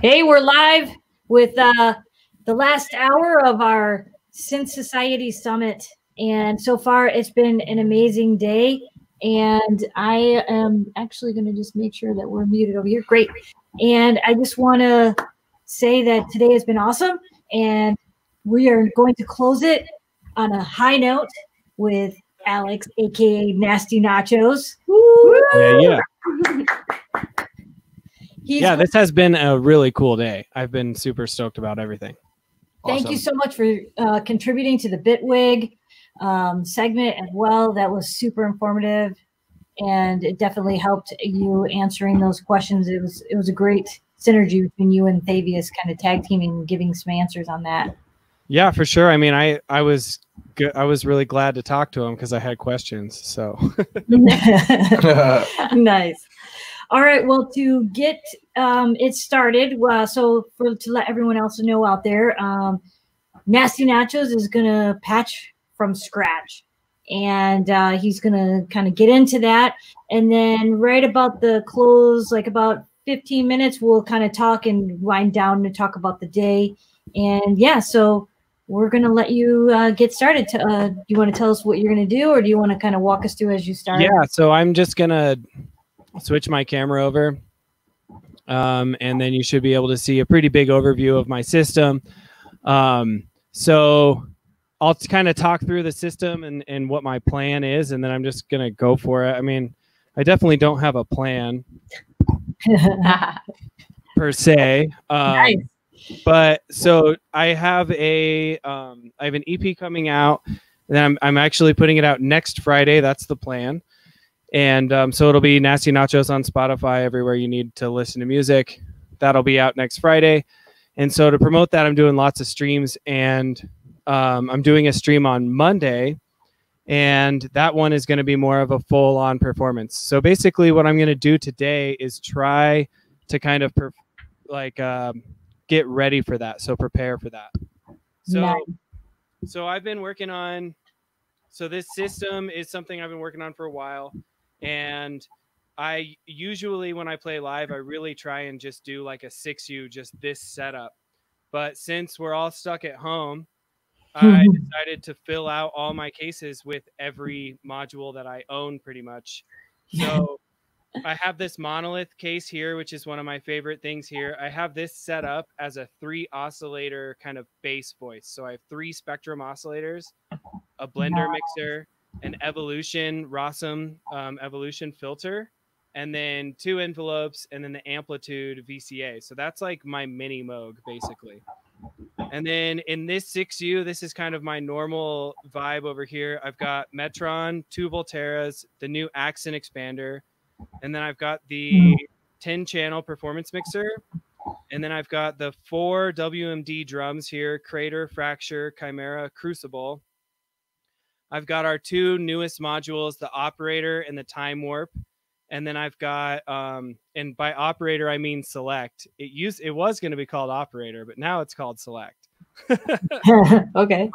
Hey, we're live with the last hour of our Synth Society Summit. And so far, it's been an amazing day. And I am actually going to just make sure that we're muted over here. Great. And I just want to say that today has been awesome. And we are going to close it on a high note with Alex, a.k.a. Nasty Nachos. Woo! Yeah. Yeah, this has been a really cool day. I've been super stoked about everything. Thank you so much for contributing to the Bitwig segment as well. That was super informative, and it definitely helped you answering those questions. It was a great synergy between you and Thavius, kind of tag teaming and giving some answers on that. Yeah, for sure. I mean, I was really glad to talk to him because I had questions. So nice. All right. Well, to get it started, to let everyone else know out there, Nasty Nachos is going to patch from scratch. And he's going to kind of get into that. And then right about the close, like about 15 minutes, we'll kind of talk and wind down to talk about the day. And yeah, so we're going to let you get started. Do you want to tell us what you're going to do, or do you want to kind of walk us through as you start? Yeah, so I'm just going to switch my camera over, and then you should be able to see a pretty big overview of my system. So I'll kind of talk through the system and what my plan is, and then I'm just going to go for it. I mean, I definitely don't have a plan per se. Nice. But so I have an EP coming out, and I'm actually putting it out next Friday. That's the plan. And so it'll be Nasty Nachos on Spotify, everywhere you need to listen to music. That'll be out next Friday. And so to promote that, I'm doing lots of streams, and I'm doing a stream on Monday, and that one is going to be more of a full-on performance. So basically what I'm going to do today is try to kind of get ready for that. So prepare for that. So I've been working on, so this system is something I've been working on for a while. And I usually, when I play live, I really try and just do like a 6U, just this setup. But since we're all stuck at home, I decided to fill out all my cases with every module that I own pretty much. So I have this monolith case here, which is one of my favorite things here. I have this set up as a 3 oscillator kind of bass voice. So I have 3 Spectrum oscillators, a blender mixer, an Evolution Rossum Evolution filter, and then 2 envelopes, and then the Amplitude VCA. So that's like my mini Moog basically. And then in this 6U, this is kind of my normal vibe over here. I've got Metron, 2 Volteras, the new Accent expander, and then I've got the 10-channel performance mixer, and then I've got the 4 WMD drums here: Crater, Fracture, Chimera, Crucible. I've got our 2 newest modules, the Operator and the Time Warp. And then I've got, and by Operator, I mean Select. It was going to be called Operator, but now it's called Select. Okay.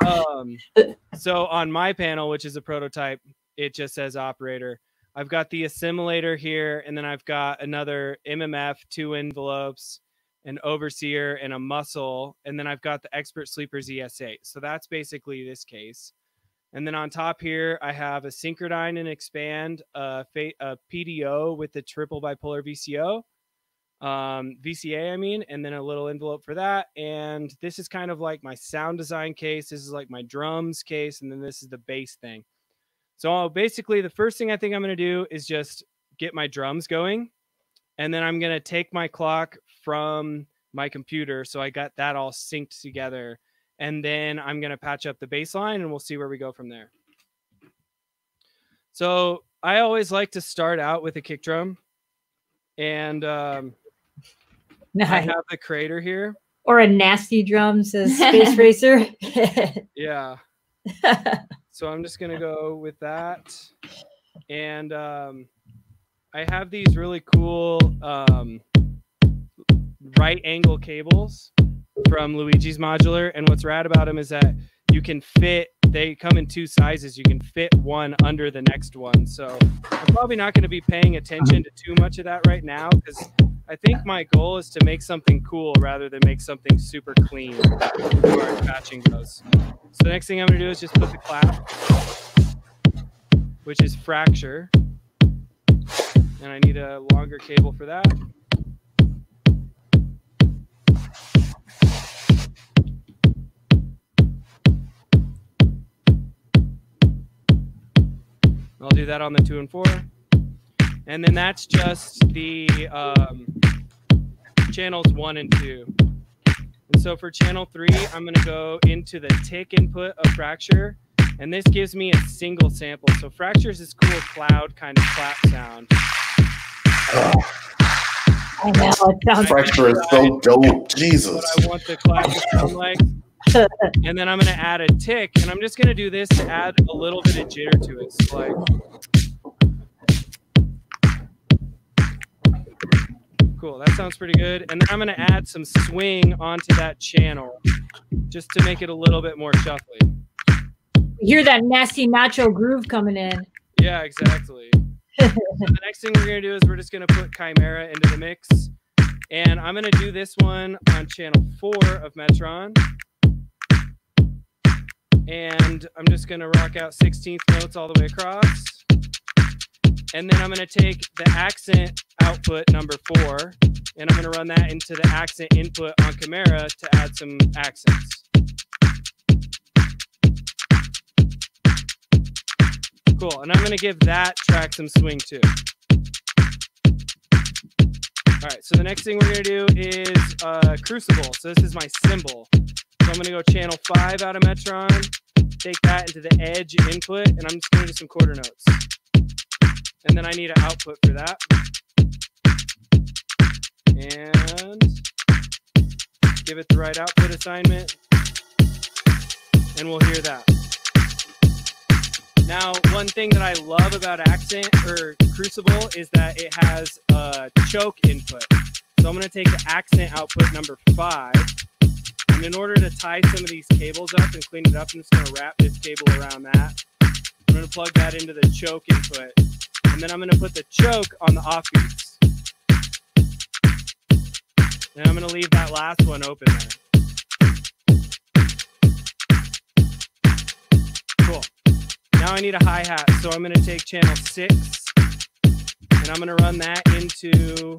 So on my panel, which is a prototype, it just says Operator. I've got the Assimilator here, and then I've got another MMF, 2 envelopes, an Overseer, and a Muscle. And then I've got the Expert Sleeper ZS8. So that's basically this case. And then on top here, I have a Synchrodyne and Expand, a PDO with the triple bipolar VCA, I mean, and then a little envelope for that. And this is kind of like my sound design case. This is like my drums case. And then this is the bass thing. So basically the first thing I think I'm going to do is just get my drums going. And then I'm going to take my clock from my computer. So I got that all synced together. And then I'm going to patch up the bass line, and we'll see where we go from there. So I always like to start out with a kick drum. And nice. I have the Crater here. Or a Nasty drum, says Space Racer. Yeah. So I'm just going to go with that. And I have these really cool right angle cables from Luigi's Modular, and what's rad about them is that you can fit they come in 2 sizes. You can fit one under the next one. So I'm probably not going to be paying attention to too much of that right now, because I think my goal is to make something cool rather than make something super clean as far as patching goes. So the next thing I'm going to do is just put the clap, which is fracture. And I need a longer cable for that. I'll do that on the 2 and 4. And then that's just the channels 1 and 2. And so for channel 3, I'm going to go into the tick input of fracture. And this gives me a single sample. So fracture is this cool cloud kind of clap sound. I know. It sounds Fracture is so dope. Jesus. What I want the clap to sound like. And then I'm going to add a tick, and I'm just going to do this to add a little bit of jitter to it. So like, cool, that sounds pretty good. And then I'm going to add some swing onto that channel just to make it a little bit more shuffly. You hear that nasty nacho groove coming in. Yeah, exactly. So the next thing we're going to do is we're just going to put Chimera into the mix. And I'm going to do this one on channel 4 of Metron. And I'm just going to rock out 16th notes all the way across. And then I'm going to take the accent output number 4, and I'm going to run that into the accent input on Chimera to add some accents. Cool. And I'm going to give that track some swing too. All right. So the next thing we're going to do is Crucible. So this is my cymbal. So I'm going to go channel 5 out of Metron, take that into the edge input, and I'm just going to do some quarter notes. And then I need an output for that. And give it the right output assignment. And we'll hear that. Now, one thing that I love about Accent or Crucible is that it has a choke input. So I'm going to take the Accent output number 5. And in order to tie some of these cables up and clean it up, I'm just going to wrap this cable around that. I'm going to plug that into the choke input. And then I'm going to put the choke on the offbeats. And I'm going to leave that last one open there. Cool. Now I need a hi-hat, so I'm going to take channel 6, and I'm going to run that into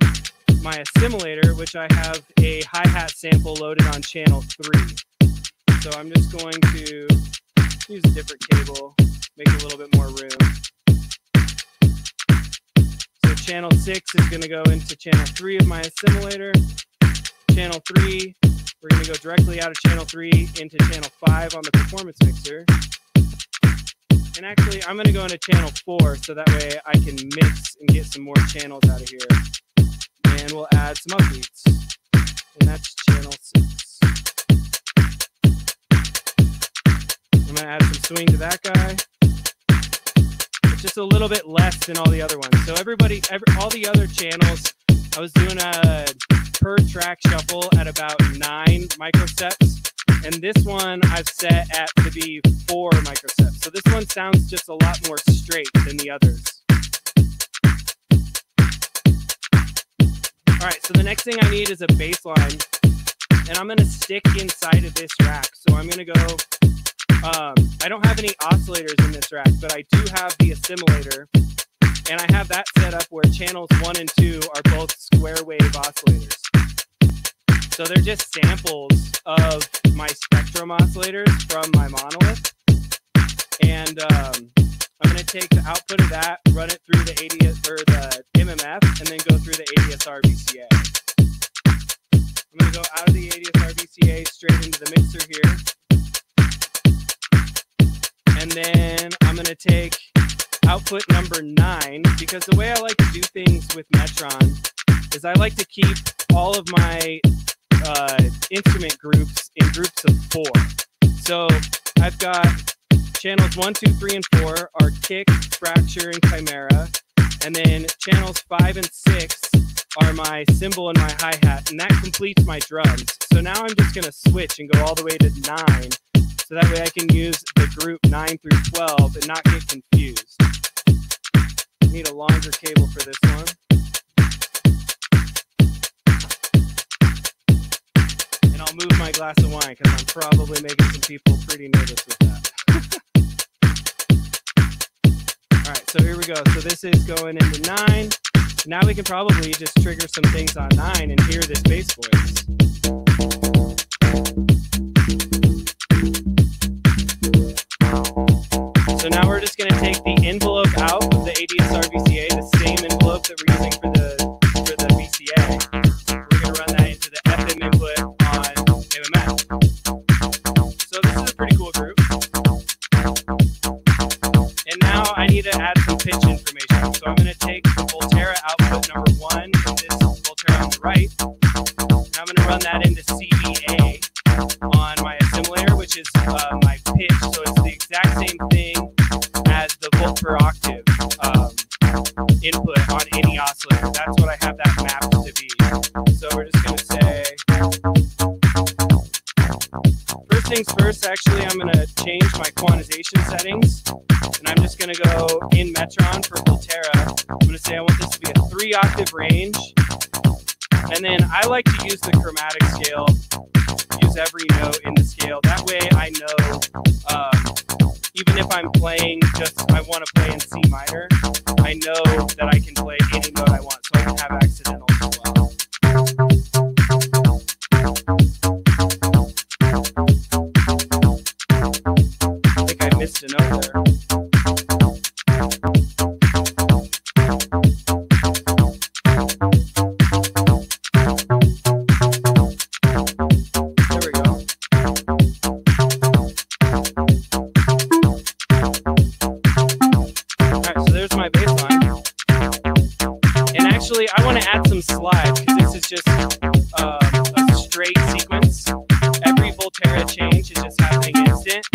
my assimilator, which I have a hi-hat sample loaded on channel 3. So I'm just going to use a different cable, make a little bit more room. So channel 6 is going to go into channel 3 of my assimilator. Channel 3, we're going to go directly out of channel 3 into channel 5 on the performance mixer. And actually, I'm going to go into channel 4 so that way I can mix and get some more channels out of here. And we'll add some upbeats. And that's channel 6. I'm going to add some swing to that guy. It's just a little bit less than all the other ones. So all the other channels, I was doing a per track shuffle at about 9 microsteps. And this one I've set at to be 4 microsteps. So this one sounds just a lot more straight than the others. All right, so the next thing I need is a bass line. And I'm going to stick inside of this rack. So I'm going to go, I don't have any oscillators in this rack, but I do have the assimilator. And I have that set up where channels 1 and 2 are both square wave oscillators. So they're just samples of my Spectrum oscillators from my monolith. And I'm going to take the output of that, run it through the ADS or the MMF, and then go through the ADSR VCA. I'm going to go out of the ADSR VCA straight into the mixer here. And then I'm going to take output number 9, because the way I like to do things with Metron is I like to keep all of my instrument groups in groups of 4. So I've got channels 1, 2, 3, and 4 are kick, fracture, and chimera. And then channels 5 and 6 are my cymbal and my hi-hat. And that completes my drums. So now I'm just going to switch and go all the way to 9 so that way I can use the group 9 through 12 and not get confused. Need a longer cable for this one. And I'll move my glass of wine because I'm probably making some people pretty nervous with that. All right, so here we go. So this is going into 9. Now we can probably just trigger some things on 9 and hear this bass voice. So now we're just going to take the envelope out of the ADSR VCA, the same envelope that we're using for the VCA. We're going to run that into the FM input on MMF. So this is a pretty cool group. And now I need to add some pitch information. So I'm going to take the Volterra output number 1 and this Volterra on the right. And I'm going to run that into CVA on my assimilator, which is my pitch. So it's the exact same thing as the volt per octave input on any oscillator. That's what I have that mapped to be. So we're just going to say, first things first, actually, I'm going to change my quantization settings. And I'm just going to go in Metron for Volterra. I'm going to say I want this to be a 3-octave range. And then I like to use the chromatic scale, use every note in the scale. That way I know, even if I'm playing I want to play in C minor, I know that I can play any note I want, so I can have accidentals as well. I think I missed a note there. I want to add some slide because this is just a straight sequence. Every Volterra change is just happening instant.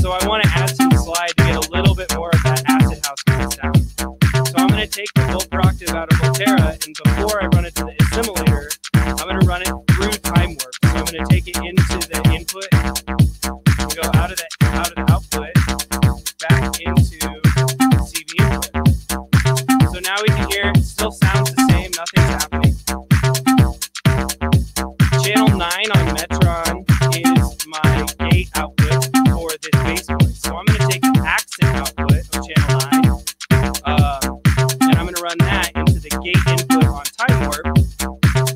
So I want to add some slide to get a little bit more of that acid house kind of sound. So I'm going to take the volt per octave out of Volterra, and before I run it to the assimilator, I'm going to run it through time warp. So I'm going to take it into the input and go out of the output back into the CV input. So now we can hear it still sounds the same, nothing's happening. Channel 9 on Metron is my gate output for this bass voice. So I'm going to take the accent output of channel 9, and I'm going to run that into the gate input on time warp,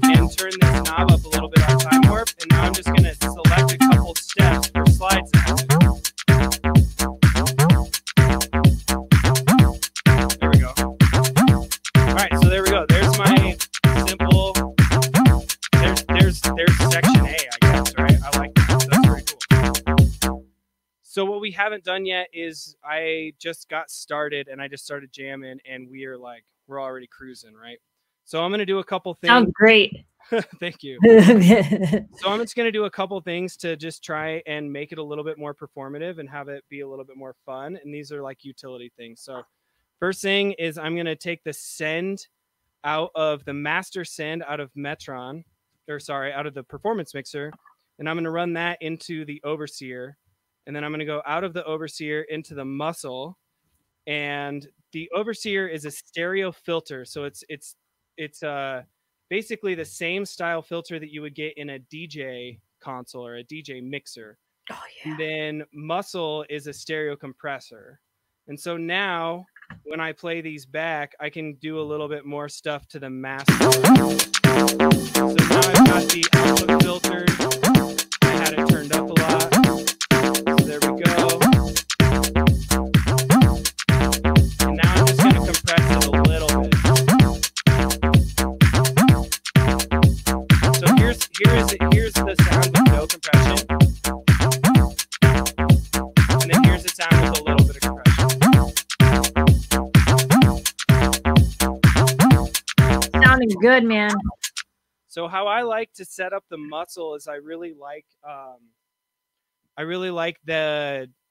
and turn this knob up a little bit on time warp, and now I'm just going to select a couple steps for slide sound. There we go. Alright, so there we go. There's my simple, there's section A, I guess, right? I like that. That's very cool. So what we haven't done yet is I just got started and I just started jamming and we're already cruising, right? So I'm going to do a couple things. Sounds great. Thank you. So I'm just going to do a couple things to just try and make it a little bit more performative and have it be a little bit more fun. And these are like utility things. So first thing is I'm going to take the send out of the master send out of Metron, out of the performance mixer. And I'm going to run that into the overseer. And then I'm going to go out of the overseer into the muscle. And the overseer is a stereo filter. So it's basically the same style filter that you would get in a DJ console or a DJ mixer. Oh, yeah. And then muscle is a stereo compressor. And so now when I play these back, I can do a little bit more stuff to the master. So now I've got the output filtered. I had it turned up a lot. So there we go. And now I'm just going to compress it a little bit. So here's the sound with no compression. And then here's the sound with a little bit of compression. Sounding good, man. So how I like to set up the muscle is I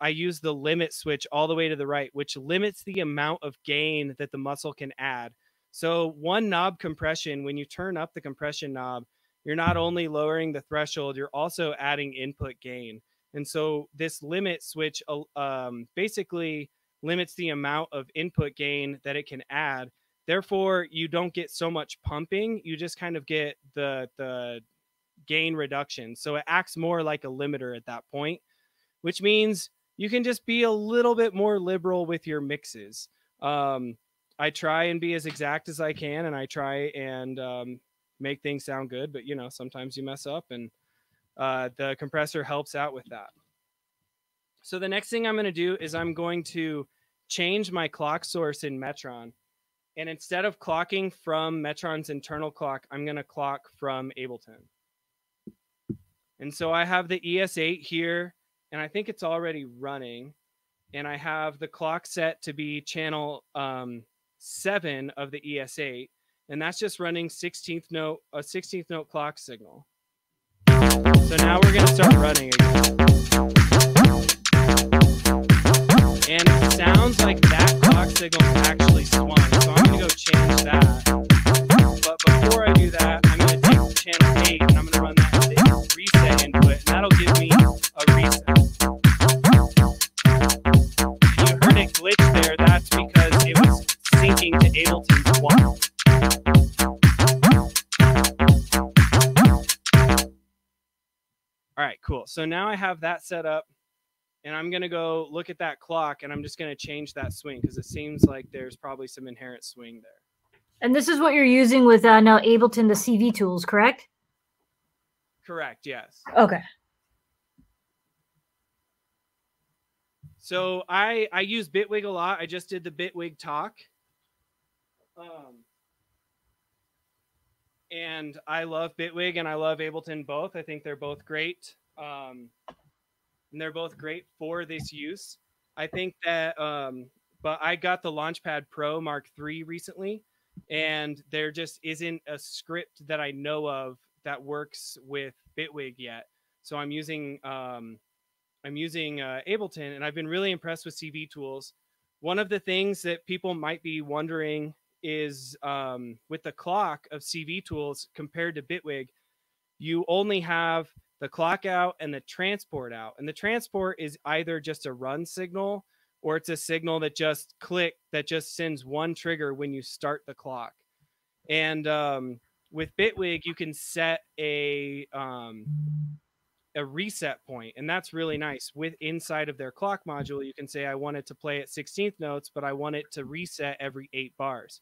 use the limit switch all the way to the right, which limits the amount of gain that the muscle can add. So one knob compression, when you turn up the compression knob, you're not only lowering the threshold, you're also adding input gain. And so this limit switch basically limits the amount of input gain that it can add. Therefore, you don't get so much pumping. You just kind of get the gain reduction. So it acts more like a limiter at that point, which means you can just be a little bit more liberal with your mixes. I try and be as exact as I can, and I try and make things sound good, but sometimes you mess up, and the compressor helps out with that. So the next thing I'm going to do is I'm going to change my clock source in Metron. And instead of clocking from Metron's internal clock, I'm going to clock from Ableton. And so I have the ES8 here, and I think it's already running. And I have the clock set to be channel 7 of the ES8. And that's just running a 16th note clock signal. So now we're going to start running again. And it sounds like that clock signal is actually swung. So I'm going to go change that. But before I do that, I'm going to take channel 8 and I'm going to run that into reset input. And that'll give me a reset. And you heard it glitch there. That's because it was syncing to Ableton's 1. All right, cool. So now I have that set up. And I'm going to go look at that clock, and I'm just going to change that swing because it seems like there's probably some inherent swing there. And this is what you're using with now Ableton, the CV tools, correct? Correct, yes. Okay. So I use Bitwig a lot. I just did the Bitwig talk. And I love Bitwig and I love Ableton both. I think they're both great. And they're both great for this use. I think that, but I got the Launchpad Pro Mark III recently, and there just isn't a script that I know of that works with Bitwig yet. So I'm using Ableton, and I've been really impressed with CV tools. One of the things that people might be wondering is with the clock of CV tools compared to Bitwig, you only have the clock out and the transport out. And the transport is either just a run signal or it's a signal that just sends one trigger when you start the clock. And with Bitwig, you can set a reset point, and that's really nice. With inside of their clock module, you can say, I want it to play at 16th notes, but I want it to reset every 8 bars.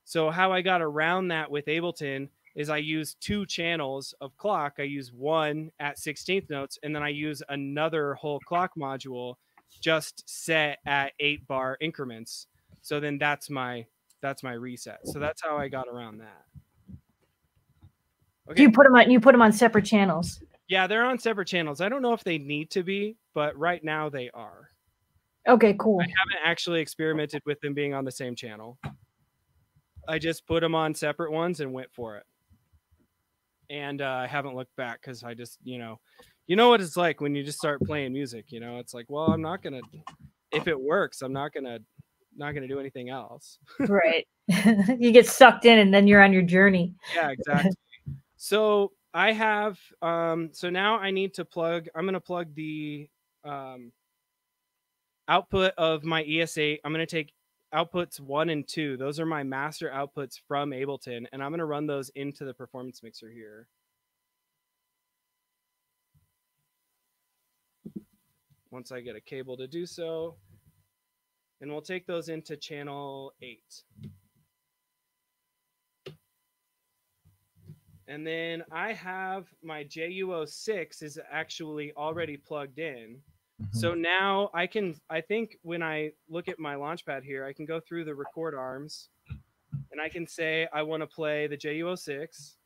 So how I got around that with Ableton is I use 2 channels of clock. I use one at 16th notes, and then I use another whole clock module just set at 8-bar increments. So then that's my reset. So that's how I got around that. Okay. You put them on separate channels. Yeah, they're on separate channels. I don't know if they need to be, but right now they are. Okay, cool. I haven't actually experimented with them being on the same channel. I just put them on separate ones and went for it. And I haven't looked back because I just, you know what it's like when you just start playing music. It's like, well, I'm not gonna. If it works, I'm not gonna do anything else. Right. You get sucked in, and then you're on your journey. Yeah, exactly. So I have. So now I need to plug. I'm gonna plug the output of my ES8. I'm gonna take outputs 1 and 2. Those are my master outputs from Ableton, and I'm going to run those into the performance mixer here. Once I get a cable to do so, and we'll take those into channel 8. And then I have my JU06 is actually already plugged in. So now I think when I look at my Launchpad here, I can go through the record arms and I can say, I want to play the JU06.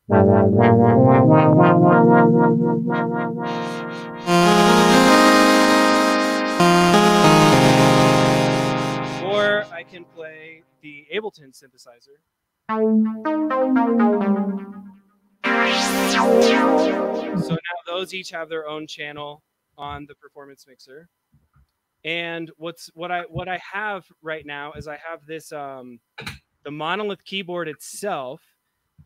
Or I can play the Ableton synthesizer. So now those each have their own channel on the performance mixer. And what I have right now is I have this the monolith keyboard itself.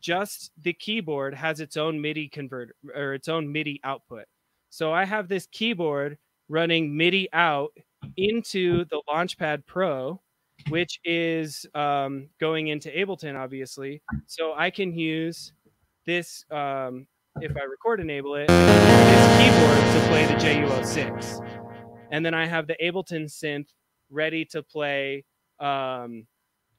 Just the keyboard has its own MIDI converter or its own MIDI output. So I have this keyboard running MIDI out into the Launchpad Pro, which is going into Ableton, obviously. So I can use this, if I record enable it, this keyboard to play the JU06. And then I have the Ableton synth ready to play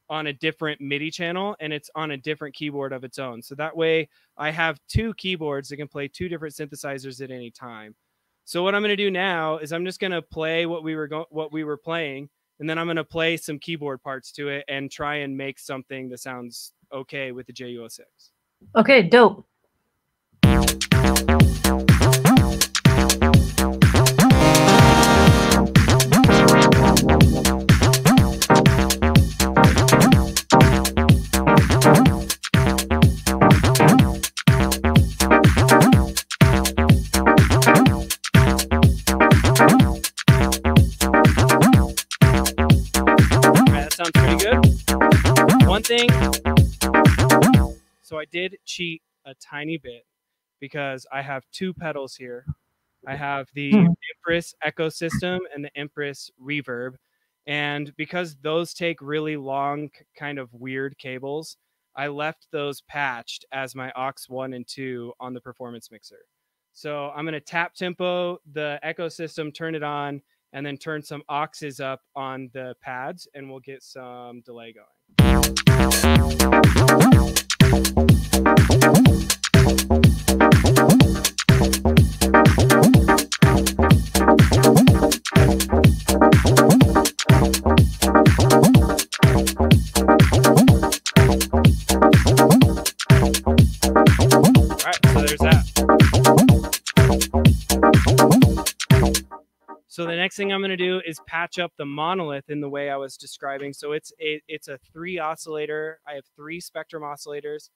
on a different MIDI channel, and it's on a different keyboard of its own. So that way I have two keyboards that can play two different synthesizers at any time. So what I'm going to do now is I'm just going to play what we were playing, and then I'm going to play some keyboard parts to it and try and make something that sounds okay with the JU06. Okay, dope. Thing. So I did cheat a tiny bit because I have two pedals here. I have the Empress Echo System and the Empress Reverb. And because those take really long, kind of weird cables, I left those patched as my aux 1 and 2 on the performance mixer. So I'm going to tap tempo the Echo System, turn it on, and then turn some auxes up on the pads, and we'll get some delay going. So the next thing I'm going to do is patch up the monolith in the way I was describing. So it's a 3 oscillator. I have 3 Spectrum oscillators,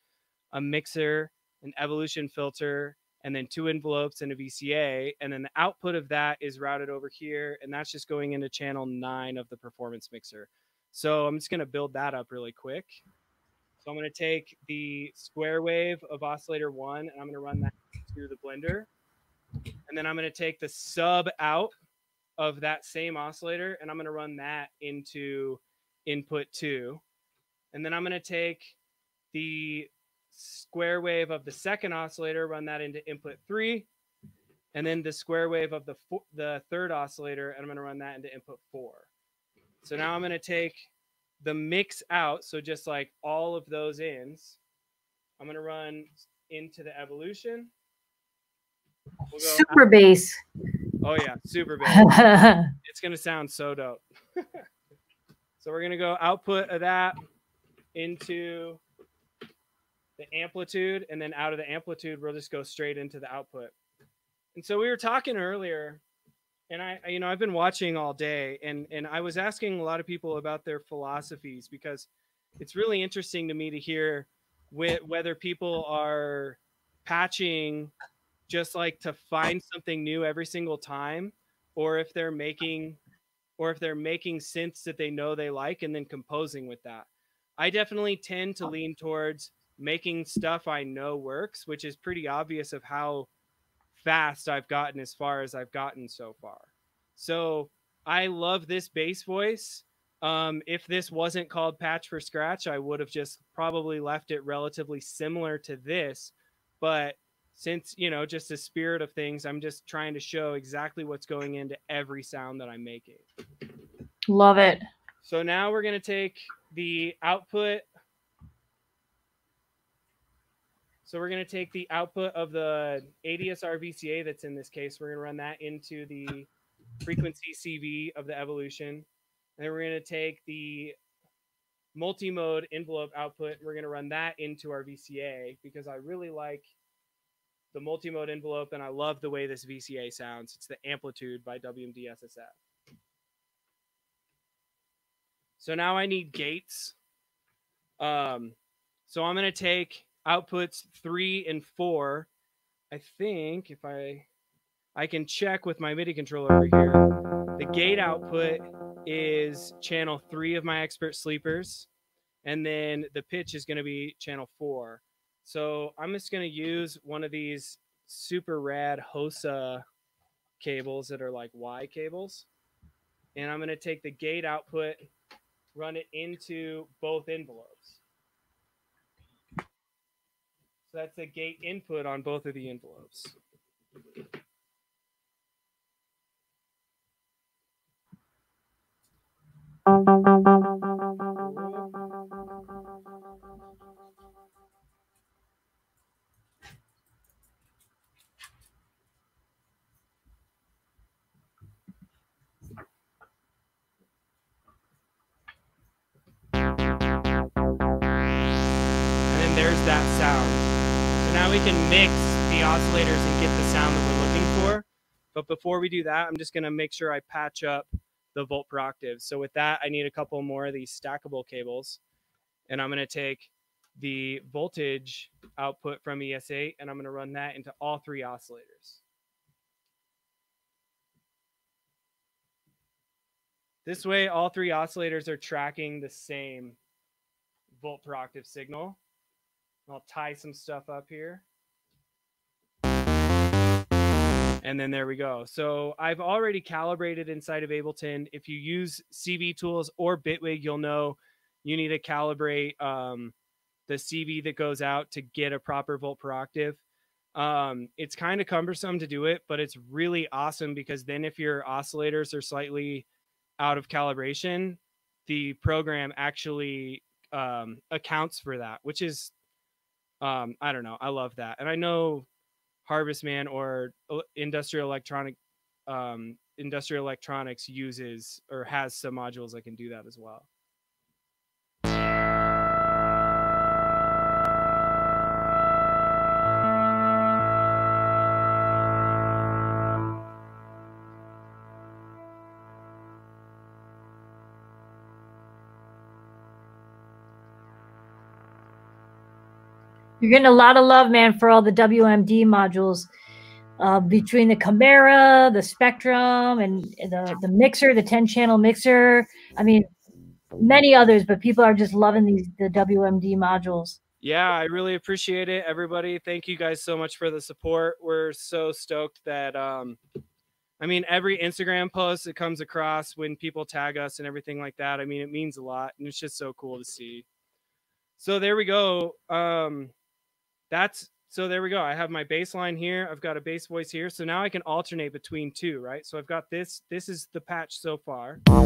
a mixer, an evolution filter, and then 2 envelopes and a VCA. And then the output of that is routed over here, and that's just going into channel 9 of the performance mixer. So I'm just going to build that up really quick. So I'm going to take the square wave of oscillator 1, and I'm going to run that through the blender. And then I'm going to take the sub out of that same oscillator, and I'm going to run that into input 2. And then I'm going to take the square wave of the second oscillator, run that into input 3, and then the square wave of the third oscillator, and I'm going to run that into input 4. So now I'm going to take the mix out, so just like all of those ins, I'm going to run into the evolution. We'll go super bass. Oh yeah, super bass. It's going to sound so dope. So we're going to go output of that into the amplitude, and then out of the amplitude, we'll just go straight into the output. And so we were talking earlier, and I've been watching all day, and I was asking a lot of people about their philosophies, because it's really interesting to me to hear whether people are patching just like to find something new every single time, or if they're making synths that they know they like and then composing with that. I definitely tend to lean towards making stuff I know works, which is pretty obvious of how fast I've gotten as far as I've gotten so far. So I love this bass voice. If this wasn't called Patch for Scratch, I would have just probably left it relatively similar to this. But since, just the spirit of things, I'm just trying to show exactly what's going into every sound that I'm making. Love it. So now we're going to take the output. So we're going to take the output of the ADSR VCA that's in this case. We're going to run that into the frequency CV of the evolution. And then we're going to take the multi-mode envelope output. We're going to run that into our VCA, because I really like the multi-mode envelope, and I love the way this VCA sounds. It's the Amplitude by WMD SSF. So now I need gates. So I'm going to take outputs 3 and 4. I think if I can check with my MIDI controller over here. The gate output is channel 3 of my Expert Sleepers, and then the pitch is going to be channel 4. So I'm just going to use one of these super rad Hosa cables that are like Y cables. And I'm going to take the gate output, run it into both envelopes. So that's the gate input on both of the envelopes. There's that sound. So now we can mix the oscillators and get the sound that we're looking for. But before we do that, I'm just going to make sure I patch up the volt per octave. So with that, I need a couple more of these stackable cables. And I'm going to take the voltage output from ES8 and I'm going to run that into all 3 oscillators. This way, all 3 oscillators are tracking the same volt per octave signal. I'll tie some stuff up here. And then there we go. So I've already calibrated inside of Ableton. If you use CV tools or Bitwig, you'll know you need to calibrate the CV that goes out to get a proper volt per octave. It's kind of cumbersome to do it, but it's really awesome because then if your oscillators are slightly out of calibration, the program actually accounts for that, which is I don't know. I love that. And I know Harvestman or Industrial Electronics uses or has some modules that can do that as well. You're getting a lot of love, man, for all the WMD modules between the Chimera, the Spectrum, and the mixer, the 10-channel mixer. I mean, many others, but people are just loving the WMD modules. Yeah, I really appreciate it, everybody. Thank you guys so much for the support. We're so stoked that, I mean, every Instagram post that comes across when people tag us and everything like that, I mean, it means a lot, and it's just so cool to see. So there we go. So there we go. I have my bass line here. I've got a bass voice here. So now I can alternate between 2, right? So I've got this. This is the patch so far. And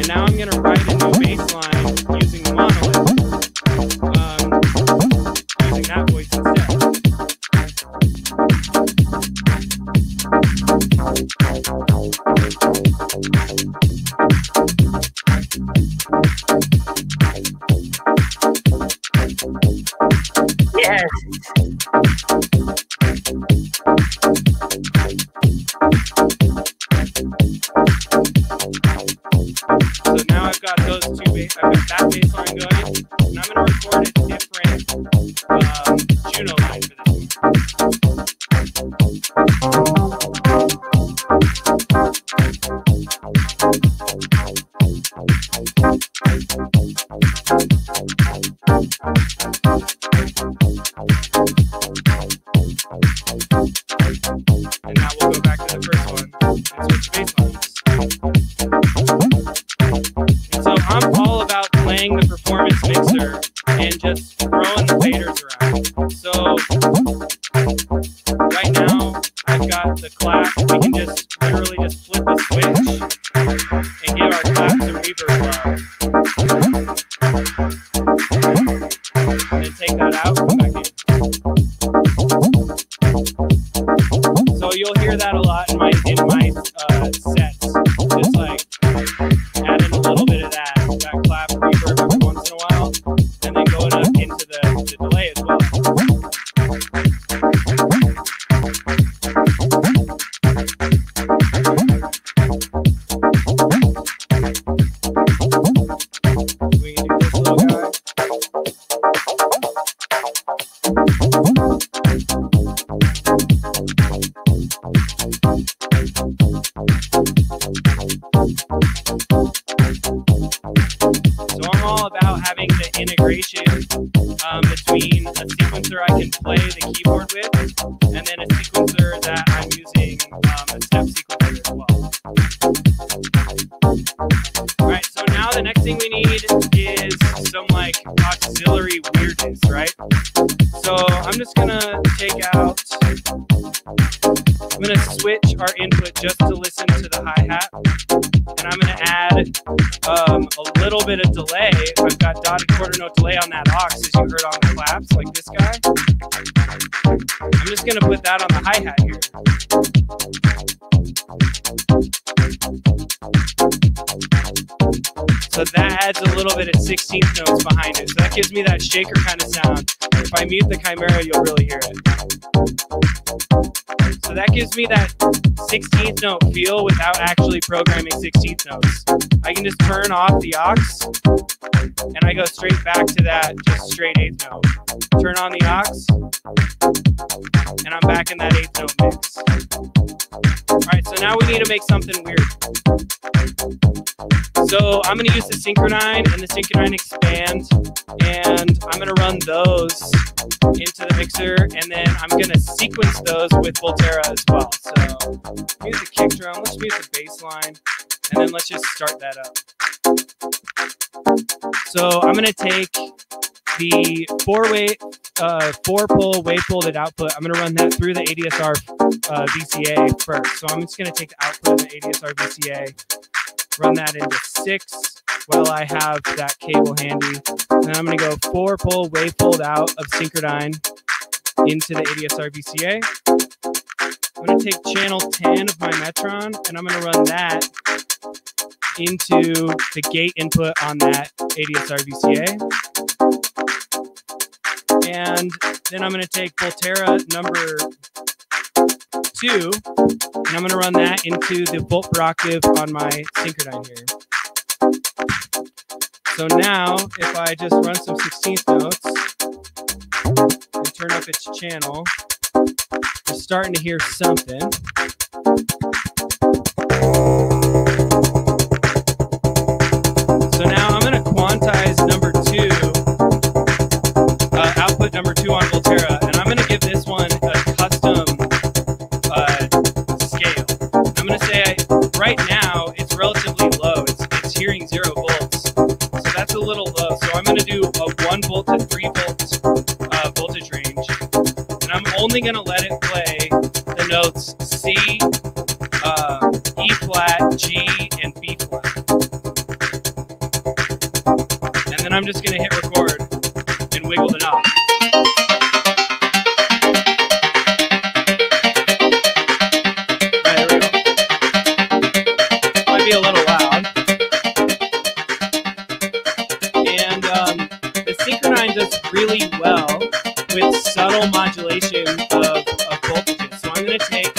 now I'm going to write a new bass line using the monolith, using that voice instead. Yes. So now I've got those 2 bass. I've got that bass line going, and I'm going to record a different Juno line for this And now we'll go back to the first one and switch bass lines. And so I'm all about playing the performance mixer and just throwing the faders around. So right now I've got the clap. We can just literally just flip the switch and give our clap some reverb and then take that out and back in. So you'll hear that a lot in my sets. Just like adding a little bit of that clap reverb every once in a while, and then going up into the delay as well. showing the integration between a sequencer I can play the keyboard with, and then a sequencer that I'm using a step sequencer as well. All right, so now the next thing we need is some like auxiliary weirdness, right? So I'm just gonna take out, I'm gonna switch our input just to listen to the hi-hat, and I'm gonna add a little bit of delay. I've got dotted quarter note delay on that aux, as you heard on the claps, like this guy. I'm just gonna put that on the hi-hat here. So that adds a little bit of 16th notes behind it. So that gives me that shaker kind of sound. If I mute the Chimera, you'll really hear it. So that gives me that 16th note feel without actually programming 16th notes. I can just turn off the aux, and I go straight back to that just straight 8th note. Turn on the aux, and I'm back in that 8th note mix. All right, so now we need to make something weird. So I'm going to use the Synchronine and the Synchronine Expand, and I'm going to run those into the mixer, and then I'm going to sequence those with Volterra as well. So mute the kick drum, let's mute the bass line, and then let's just start that up. So I'm going to take the four-pole wave-folded output. I'm going to run that through the ADSR VCA first. So I'm just going to take the output of the ADSR VCA, run that into 6 while I have that cable handy. And I'm going to go 4-pole wavefold out of Synchronine into the ADSR VCA. I'm going to take channel 10 of my Metron, and I'm going to run that into the gate input on that ADSR VCA. And then I'm going to take Volterra number 2, and I'm going to run that into the volt per octave on my Synchronine here. So now, if I just run some 16th notes and turn up its channel, we're starting to hear something. So now I'm going to quantize number 2, output number 2 on Volterra, and I'm going to give this one a custom scale. I'm going to say right now it's relatively low. It's hearing 0 volts, so that's a little low. So I'm going to do a 1 volt to 3 volt voltage range, and I'm only going to let it play the notes C, E flat, G, and B flat. And then I'm just going to hit record and wiggle the knob. Right, there we go. Might be a little loud. And the Synchronine does really well with subtle modulation of voltages. So I'm going to take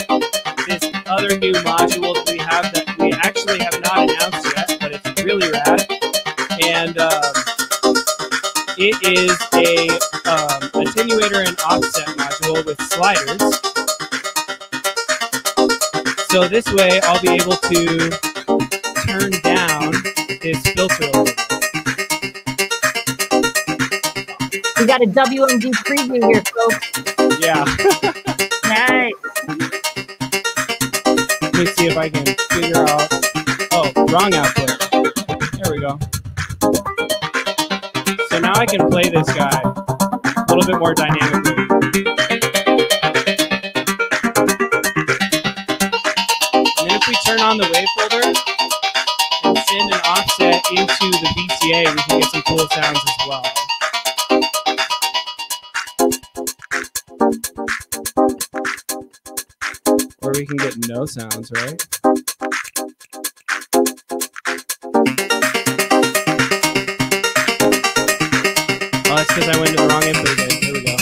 this other new module that we have that we actually have not announced yet, but it's really rad. And it is a attenuator and offset module with sliders. So this way I'll be able to turn down this filter a little bit. We got a WMD preview here, folks. Yeah. Nice. Let me see if I can figure out. Oh, wrong output. There we go. So now I can play this guy a little bit more dynamically. And then if we turn on the wavefolder and send an offset into the VCA, we can get some cool sounds as well. Or we can get no sounds, right? Oh, that's because I went to the wrong input again. Here we go.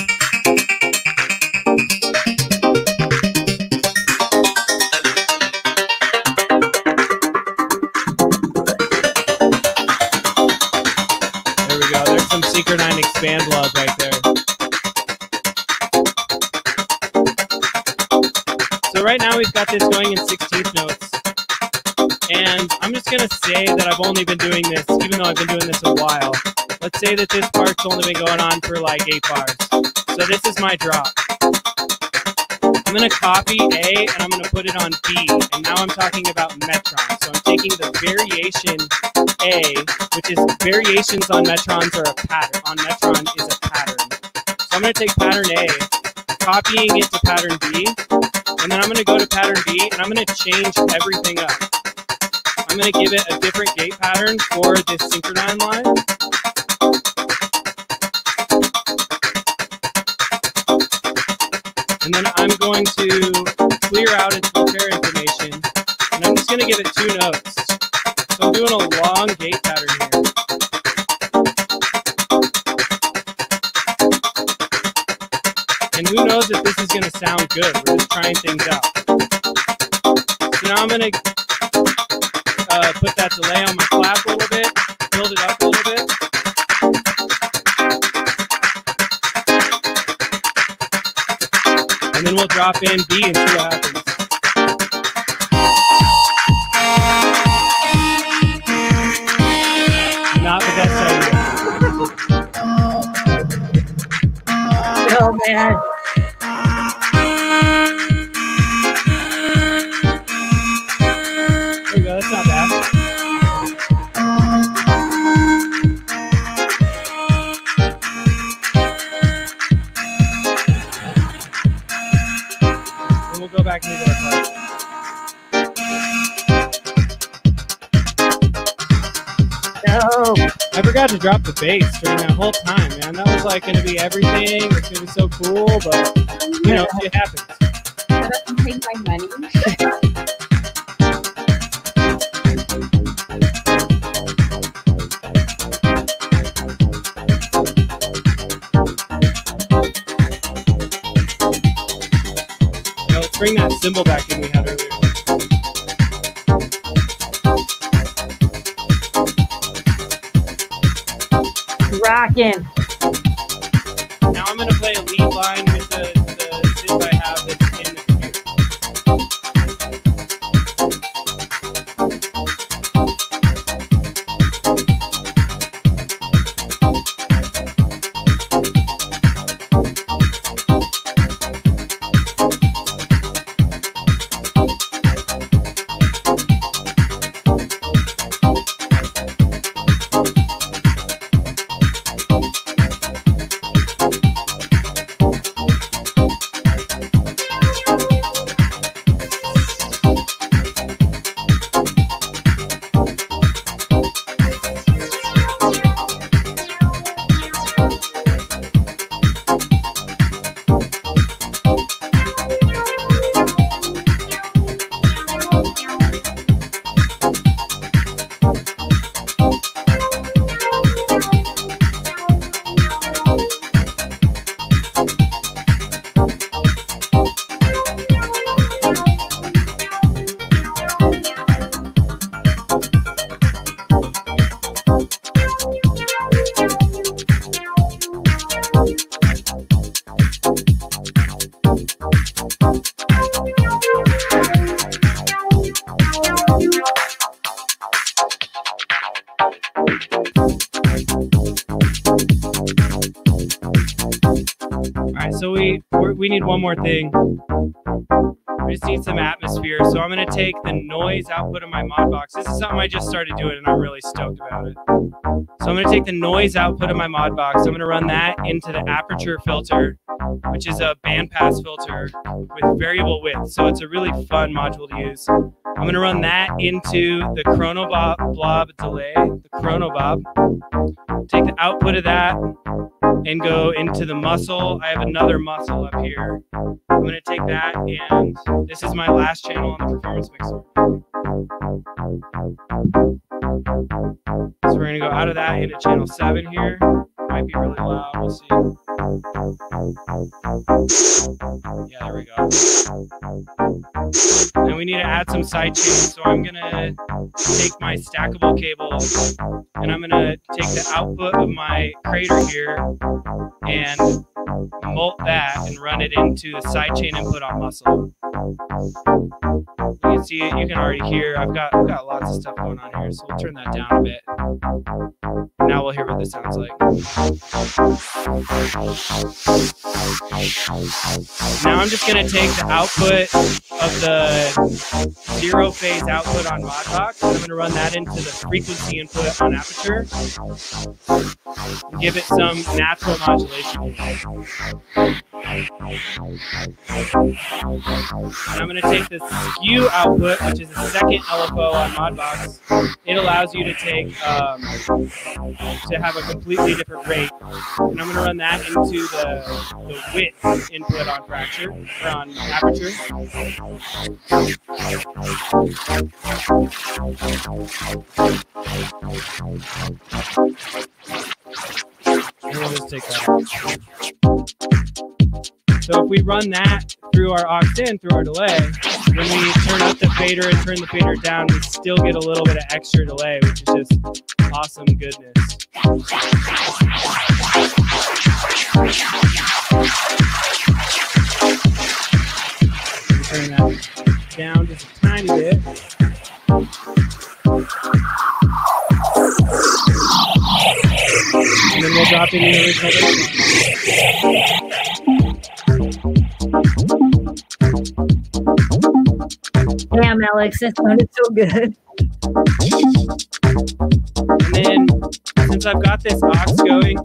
There we go. There's some Synchronine Expand love right there. So right now we've got this going in 16th notes. And I'm just going to say that I've only been doing this, even though I've been doing this a while, let's say that this part's only been going on for like 8 bars. So this is my drop. I'm going to copy A and I'm going to put it on B. And now I'm talking about Metron. So I'm taking the variation A, which is variations on Metrons are a pattern. On Metron is a pattern. So I'm going to take pattern A, copying it to pattern B, and then I'm going to go to pattern B and I'm going to change everything up. I'm going to give it a different gate pattern for this synchronized line. And then I'm going to clear out its repair information, and I'm just going to give it 2 notes. So I'm doing a long gate pattern here. And who knows if this is going to sound good? We're just trying things out. So now I'm going to put that delay on my clap a little bit, build it up a little bit. And then we'll drop in B and see what happens. Not the best idea. Oh, man. There you go, that's not bad. And we'll go back into our part. No. I forgot to drop the bass during that whole time, man. That was like going to be everything. It's going to be so cool, but you know, it happens. That doesn't take my money. Now, let's bring that cymbal back in we had earlier. Rockin'. Now I'm going to play a lead line with the synth I have that's in the computer. So we need one more thing. We just need some atmosphere. So I'm going to take the noise output of my mod box. This is something I just started doing and I'm really stoked about it. So I'm going to take the noise output of my mod box. I'm going to run that into the aperture filter, which is a bandpass filter with variable width. So it's a really fun module to use. I'm going to run that into the chronobob delay, the chronobob. Take the output of that and go into the muscle. I have another muscle up here. I'm going to take that, and this is my last channel on the performance mixer. So we're going to go out of that into channel 7 here. Might be really loud. We'll see. Yeah, there we go. And we need to add some side chains. So I'm going to take my stackable cable and I'm going to take the output of my crater here and mult that and run it into the sidechain input on muscle. You can see it. You can already hear. I've got lots of stuff going on here, so we'll turn that down a bit. Now we'll hear what this sounds like. Now I'm just gonna take the output of the 0 phase output on Modbox, and I'm gonna run that into the frequency input on Aperture, and give it some natural modulation. And I'm going to take the skew output, which is the second LFO on Modbox. It allows you to take to have a completely different rate. And I'm going to run that into the width input on Fracture or on Aperture. And we'll just take that out. So if we run that through our aux in, through our delay, when we turn up the fader and turn the fader down, we still get a little bit of extra delay, which is just awesome goodness. Turn that down just a tiny bit. And then we'll drop in the original bass. Damn, Alex, that sounded so good. And then, since I've got this aux going,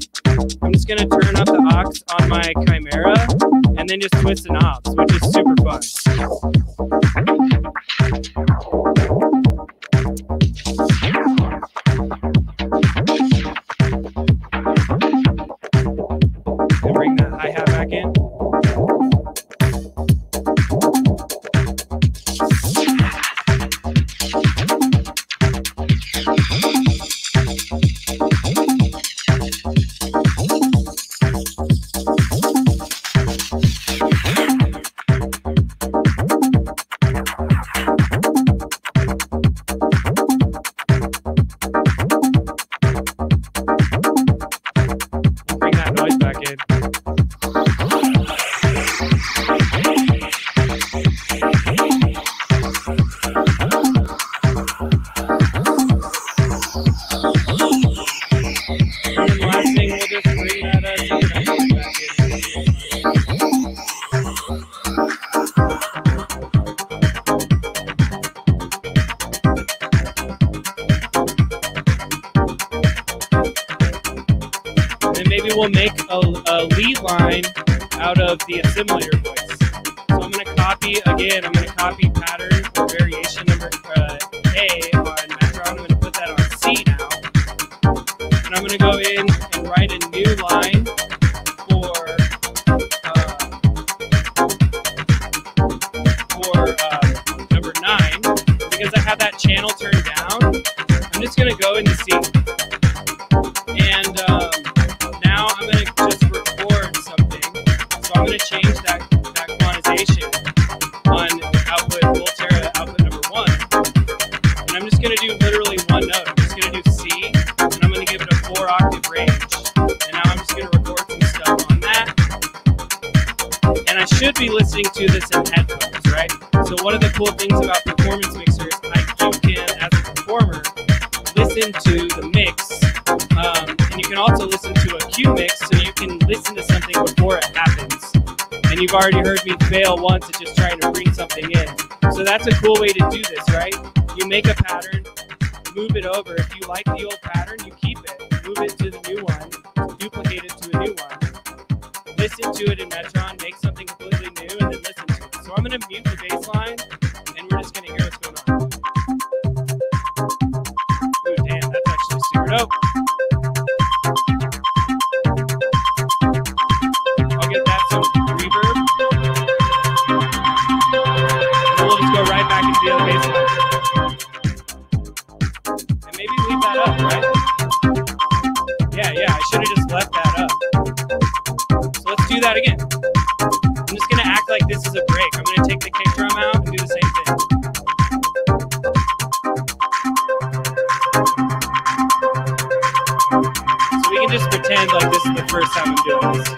I'm just going to turn up the aux on my Chimera and then just twist the knobs, which is super fun. And bring that hi-hat back in. We'll make a lead line out of the assimilator voice. So I'm going to copy, again, I'm going to copy pattern or variation number A on Metron. I'm going to put that on C now. And I'm going to go in and write a new line for number 9. Because I have that channel turned down, I'm just going to go into C. And now I'm going to just record something. So I'm going to change that quantization on output Volterra, output number 1. And I'm just going to do literally one note. I'm just going to do C, and I'm going to give it a 4-octave range. And now I'm just going to record some stuff on that. And I should be listening to this in headphones, right? So one of the cool things about Performance Mixer is you can, as a performer, listen to the mix. And you can also listen to a cue mix, so you can listen to something before it happens. And you've already heard me fail once at just trying to bring something in. So that's a cool way to do this, right? You make a pattern, move it over. If you like the old pattern, you keep it. Move it to the new one, duplicate it to a new one. Listen to it in Metron, make something completely new, and then listen to it. So I'm going to mute the bass line, and we're just going to hear what's going on. Ooh, damn, that's actually super dope. I'll get that some reverb. And we'll just go right back into the other bass line. And maybe leave that up, right? Yeah, I should have just left that up. So let's do that again. I'm just going to act like this is a break. I'm going to take the kick drum out and do the same thing. So we can just pretend like this is the first time I'm doing this.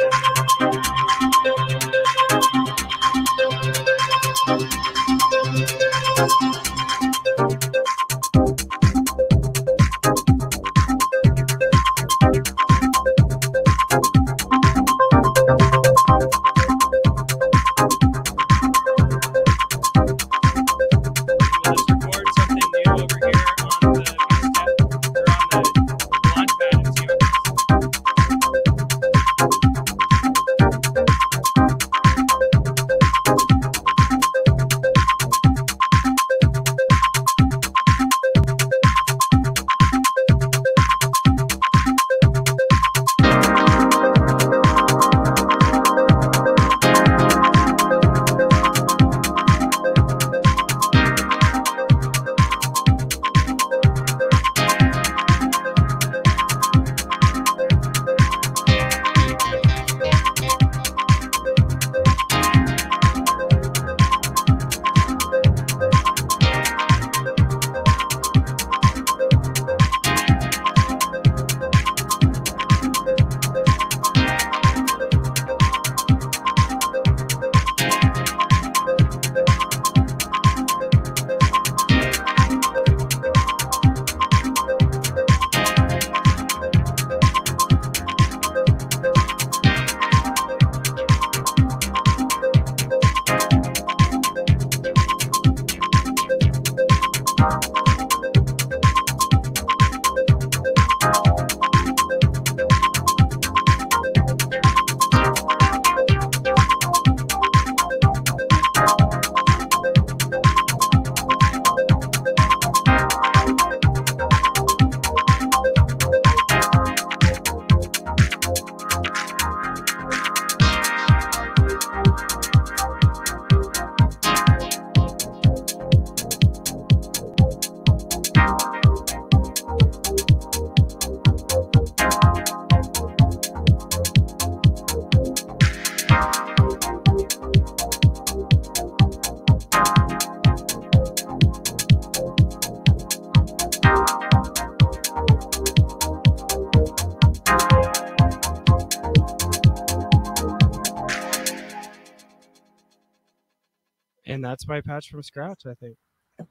And that's my patch from scratch, I think.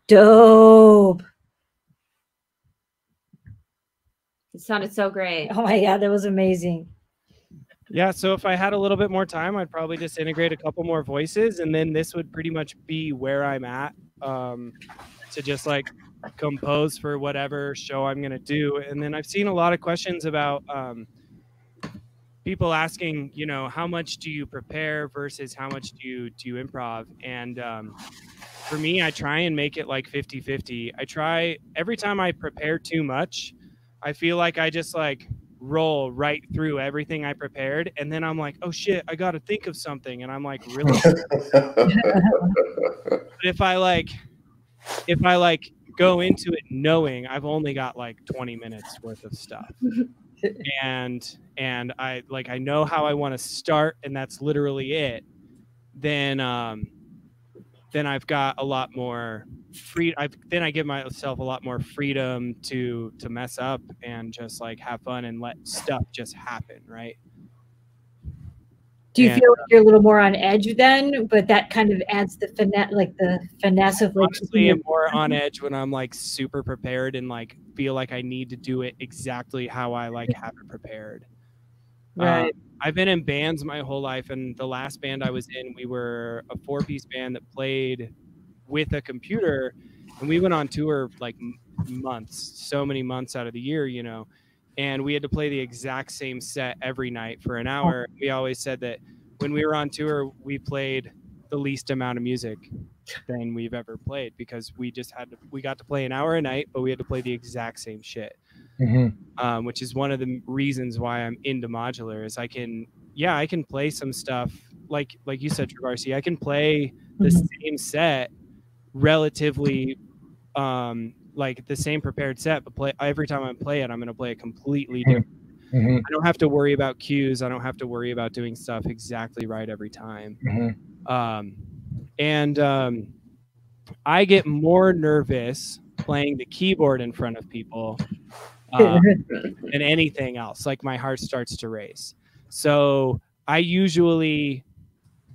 Dope. It sounded so great. Oh my God, that was amazing. Yeah, so if I had a little bit more time, I'd probably just integrate a couple more voices, and then this would pretty much be where I'm at, to just like compose for whatever show I'm going to do. And then I've seen a lot of questions about people asking, you know, how much do you prepare versus how much do you improv? And for me, I try and make it like 50-50. I try every time I prepare too much, I feel like I just like roll right through everything I prepared, and then I'm like, oh shit, I got to think of something, and I'm like, really? But if I go into it knowing I've only got like 20 minutes worth of stuff, and I know how I want to start, and that's literally it, then I've got a lot more then I give myself a lot more freedom to mess up and just like have fun and let stuff just happen, right? Do you feel like you're a little more on edge then, but that kind of adds the finesse of like honestly, I'm more on edge when I'm like super prepared and like feel like I need to do it exactly how I like have it prepared. Right. I've been in bands my whole life, and the last band I was in, we were a 4-piece band that played with a computer, and we went on tour like months, so many months out of the year, you know, and we had to play the exact same set every night for an hour. We always said that when we were on tour, we played the least amount of music than we've ever played, because we got to play an hour a night, but we had to play the exact same shit. Mm-hmm. Which is one of the reasons why I'm into modular, is I can play some stuff like you said, Travarsi. I can play the same set relatively, like the same prepared set, but every time I play it, I'm going to play it completely different. Mm-hmm. I don't have to worry about cues. I don't have to worry about doing stuff exactly right every time. Mm-hmm. I get more nervous playing the keyboard in front of people than anything else. Like my heart starts to race. So I usually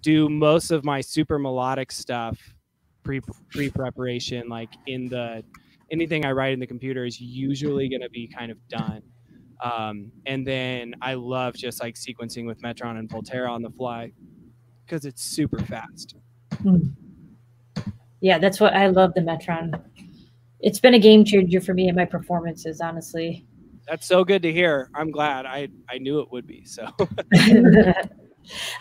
do most of my super melodic stuff pre-preparation, like anything I write in the computer is usually going to be kind of done. And then I love just like sequencing with Metron and Volterra on the fly, because it's super fast. Yeah, that's what I love, the Metron. It's been a game changer for me in my performances, honestly. That's so good to hear. I'm glad. I knew it would be. So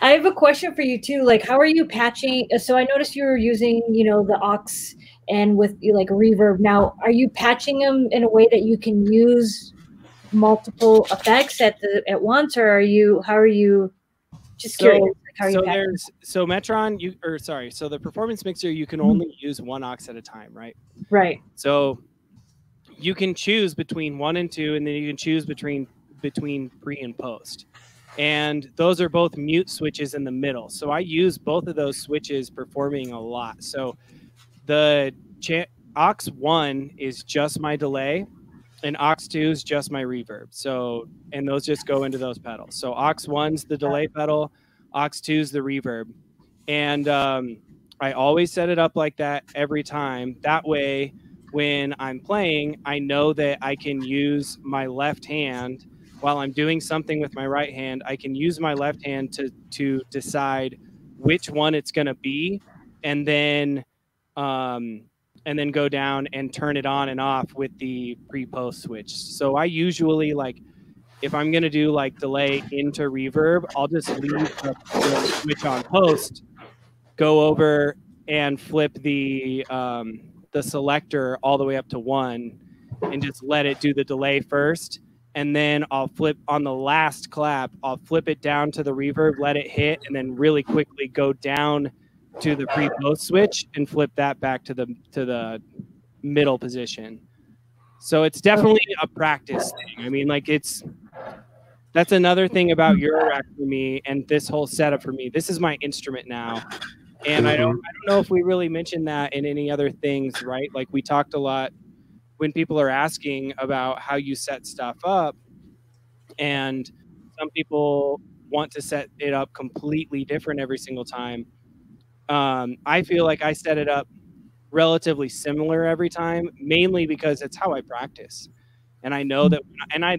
I have a question for you too. Like, how are you patching? So I noticed you were using, you know, the aux and with like reverb. Now, are you patching them in a way that you can use multiple effects at once, or how are you just curious? So Metron, so the performance mixer, you can only use one aux at a time, right? Right. So you can choose between 1 and 2, and then you can choose between pre and post. And those are both mute switches in the middle. So I use both of those switches performing a lot. So the aux 1 is just my delay, and aux 2 is just my reverb. So, and those just go into those pedals. So aux 1's the delay pedal, aux 2's the reverb. And I always set it up like that every time. That way, when I'm playing, I know that I can use my left hand while I'm doing something with my right hand. I can use my left hand to decide which one it's going to be, and then go down and turn it on and off with the pre-post switch. So I usually, like, if I'm going to do like delay into reverb, I'll just leave the switch on post, go over and flip the selector all the way up to 1 and just let it do the delay first. And then I'll flip on the last clap, I'll flip it down to the reverb, let it hit, and then really quickly go down to the pre-post switch and flip that back to the middle position. So it's definitely a practice thing. I mean, like, that's another thing about Eurorack for me and this whole setup for me. This is my instrument now. And I don't know if we really mentioned that in any other things, right? Like, we talked a lot when people are asking about how you set stuff up, and some people want to set it up completely different every single time. I feel like I set it up relatively similar every time, mainly because it's how I practice, and I know that, and I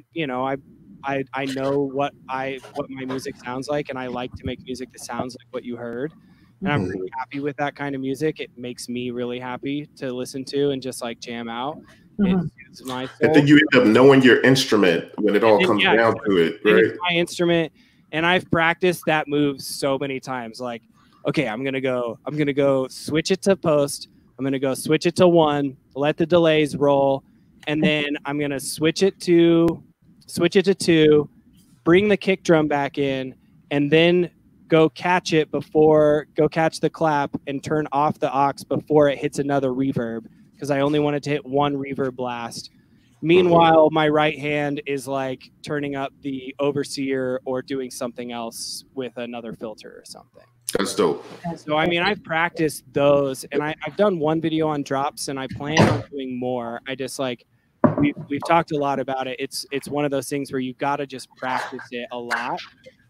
know what my music sounds like, and I like to make music that sounds like what you heard, and I'm really happy with that kind of music. It makes me really happy to listen to and just like jam out. It's my soul. And then you end up knowing your instrument when it all comes down to it, right? It's my instrument, and I've practiced that move so many times. Like, okay, I'm gonna go switch it to post. I'm gonna go switch it to 1, let the delays roll, and then I'm gonna switch it to 2, bring the kick drum back in, and then go catch the clap and turn off the aux before it hits another reverb, because I only wanted to hit 1 reverb blast. Meanwhile, my right hand is like turning up the overseer or doing something else with another filter or something. That's dope. So, I mean, I've practiced those, and I've done 1 video on drops, and I plan on doing more. I just like, we've talked a lot about it. It's one of those things where you got to just practice it a lot.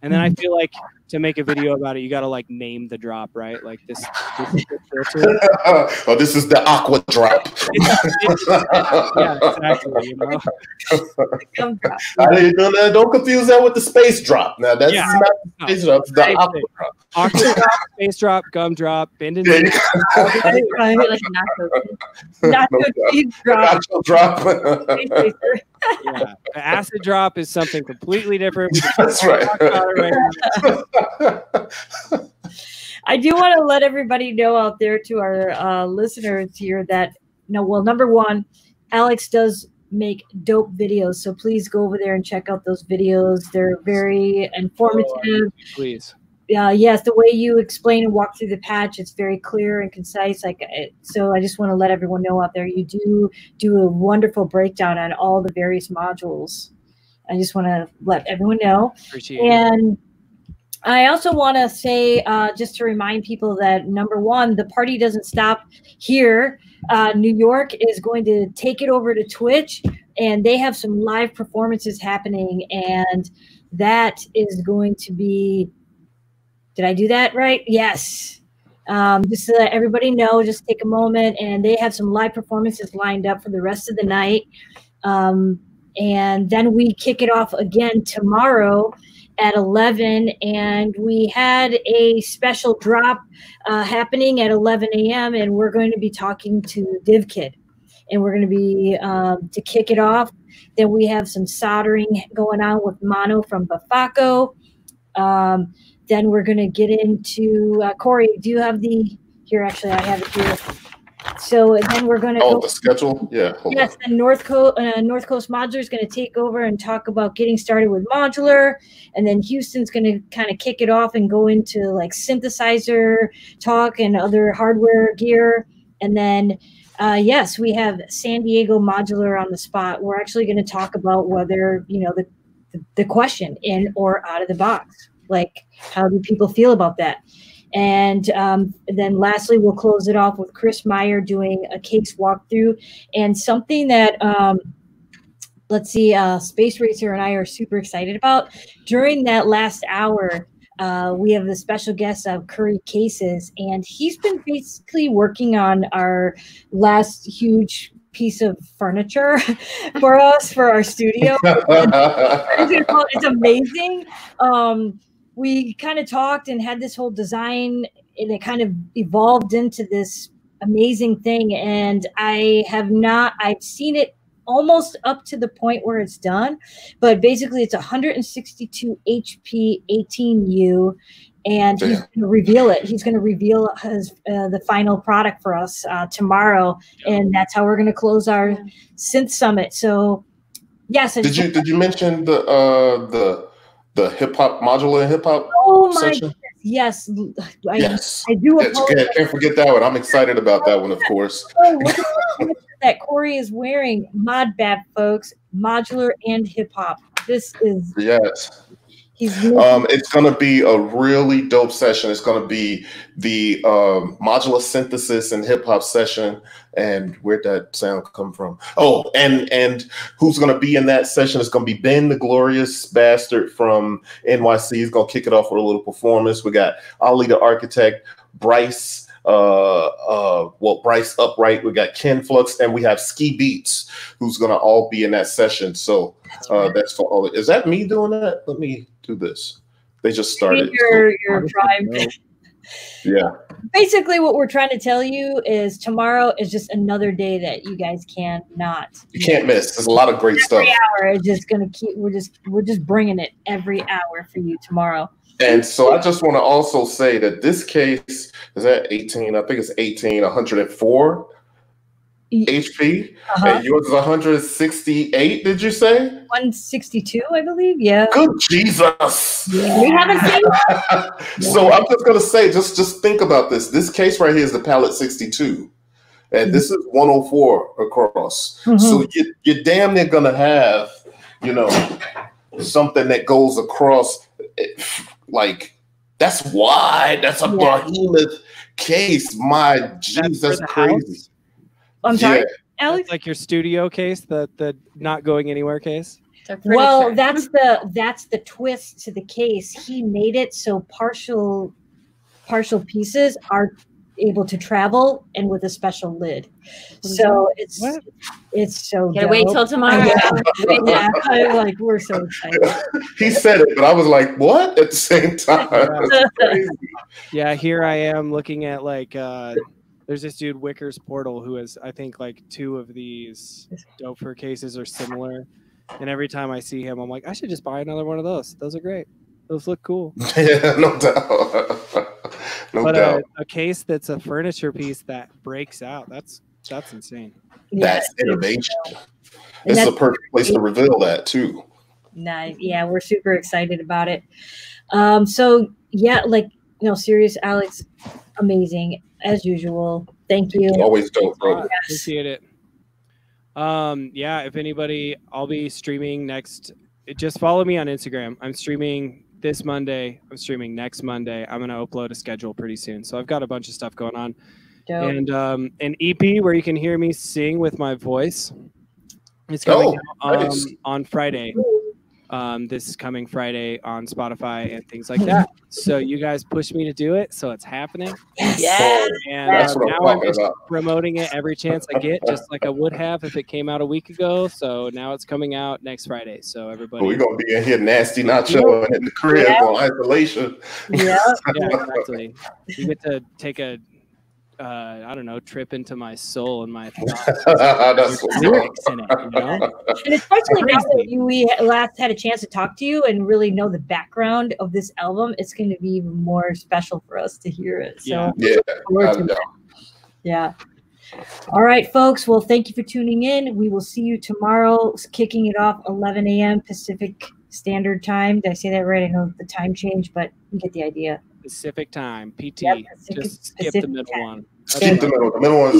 And then I feel like to make a video about it, you got to like name the drop, right? Like this is the filter. Oh, this is the aqua drop. Yeah, exactly. Don't confuse that with the space drop. Now that's not the space drop. It's the aqua drop. Aqua drop, space drop, gum drop, bend and Like a nacho cheese drop. Nacho drop. Yeah, the acid drop is something completely different. That's right. I do want to let everybody know out there, to our listeners here, that number one, Alex does make dope videos, so please go over there and check out those videos. They're very informative. Please. Yes, the way you explain and walk through the patch, it's very clear and concise. So I just want to let everyone know out there, you do a wonderful breakdown on all the various modules. I just want to let everyone know. Appreciate it. I also want to say, just to remind people, that number one, the party doesn't stop here. New York is going to take it over to Twitch, and they have some live performances happening, and that is going to be, did I do that right? Yes. Just to let everybody know, just take a moment, and they have some live performances lined up for the rest of the night. And then we kick it off again tomorrow at 11, and we had a special drop happening at 11 a.m. and we're going to be talking to DivKid, and we're going to be to kick it off. Then we have some soldering going on with Mono from Bafaco. Then we're going to get into Corey. Do you have here? Actually, I have it here. So then we're going to the schedule. Yeah. Yes, and North Coast Modular is going to take over and talk about getting started with modular, and then Houston's going to kind of kick it off and go into like synthesizer talk and other hardware gear. And then yes, we have San Diego Modular on the spot. We're actually going to talk about whether the question, in or out of the box. Like, how do people feel about that? And then lastly, we'll close it off with Chris Meyer doing a case walkthrough, and something that, let's see, Space Racer and I are super excited about. During that last hour, we have the special guest of Curry Cases, and he's been basically working on our last huge piece of furniture for us, for our studio. It's amazing. We kind of talked and had this whole design, and it kind of evolved into this amazing thing. And I've seen it almost up to the point where it's done, but basically it's 162 HP 18U, and he's going to reveal it. He's going to reveal the final product for us tomorrow, and that's how we're going to close our Synth Summit. So yes. Did you mention the hip hop modular hip hop? Oh my section? Yes. Yes. I do apologize. Can't forget that one. I'm excited about that one, of course. Oh, look at the that Corey is wearing. Mod Bab, folks. Modular and hip hop. This is It's going to be a really dope session. It's going to be the modular synthesis and hip hop session. And where'd that sound come from? Oh, and who's going to be in that session is going to be Ben, the Glorious Bastard from NYC. He's going to kick it off with a little performance. We got Ali, the Architect, Bryce, Bryce Upright. We got Ken Flux, and we have Ski Beats, who's going to all be in that session. So that's for all. Is that me doing that? Let me do this. They just started. You're primed. Yeah. Basically, what we're trying to tell you is tomorrow is just another day that you guys cannot. You can't miss. There's a lot of great stuff. Every hour is just gonna keep. We're just bringing it every hour for you tomorrow. And so I just want to also say that this case is at 18. I think it's 104 HP. And yours is 168. Did you say 162? I believe. Yeah. Good Jesus. Yeah. We haven't seen. So I'm just gonna say, just think about this. This case right here is the palette 62, and this is 104 across. So you're damn near gonna have, something that goes across. Like, that's wide. That's a behemoth case. My jeez, that's crazy. I'm sorry, Alex? That's like your studio case, the not going anywhere case. Well, that's the twist to the case. He made it so partial pieces are able to travel and with a special lid. So it's so gotta wait till tomorrow. Yeah, like we're so excited. He said it, but I was like, what at the same time? That's crazy. Yeah, here I am looking at there's this dude Wicker's Portal who has, I think, like 2 of these Doper cases are similar. And every time I see him, I'm like, I should just buy another one of those. Those are great. Those look cool. Yeah, no doubt. No doubt. A case that's a furniture piece that breaks out, that's insane. That's innovation. This is a perfect place to reveal that too. Nice. Yeah, we're super excited about it. So yeah, serious Alex, amazing as usual. Thank you. Always dope, bro. Yes. Appreciate it. If anybody, I'll be streaming next. Just follow me on Instagram. I'm streaming this Monday. I'm streaming next Monday. I'm going to upload a schedule pretty soon. So I've got a bunch of stuff going on. Dope. And an EP where you can hear me sing with my voice. It's coming out, on Friday. This coming Friday on Spotify and things like that. So you guys pushed me to do it, so it's happening. Yes. And now I'm just promoting it every chance I get, just like I would have if it came out a week ago. So now it's coming out next Friday. So everybody, we're gonna be in here, Nasty Nacho, in the crib on isolation. Yeah, exactly. You get to take a trip into my soul and my thoughts. That's lyrics in it, And especially now that we last had a chance to talk to you and really know the background of this album, it's going to be even more special for us to hear it. So yeah. All right, folks. Well, thank you for tuning in. We will see you tomorrow, kicking it off 11 a.m. Pacific Standard Time. Did I say that right? I know the time change, but you get the idea. Pacific Time, PT. Just skip Pacific the middle one. Skip the middle. The middle one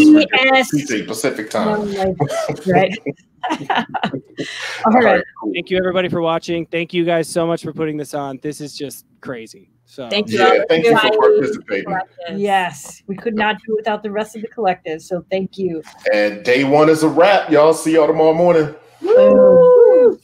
is PT, Pacific Time. Right. All right. Cool. Thank you, everybody, for watching. Thank you guys so much for putting this on. This is just crazy. So thank you. Yeah, thank you for participating. Yes, we could not do it without the rest of the collective. So thank you. And day 1 is a wrap. Y'all see y'all tomorrow morning. Woo!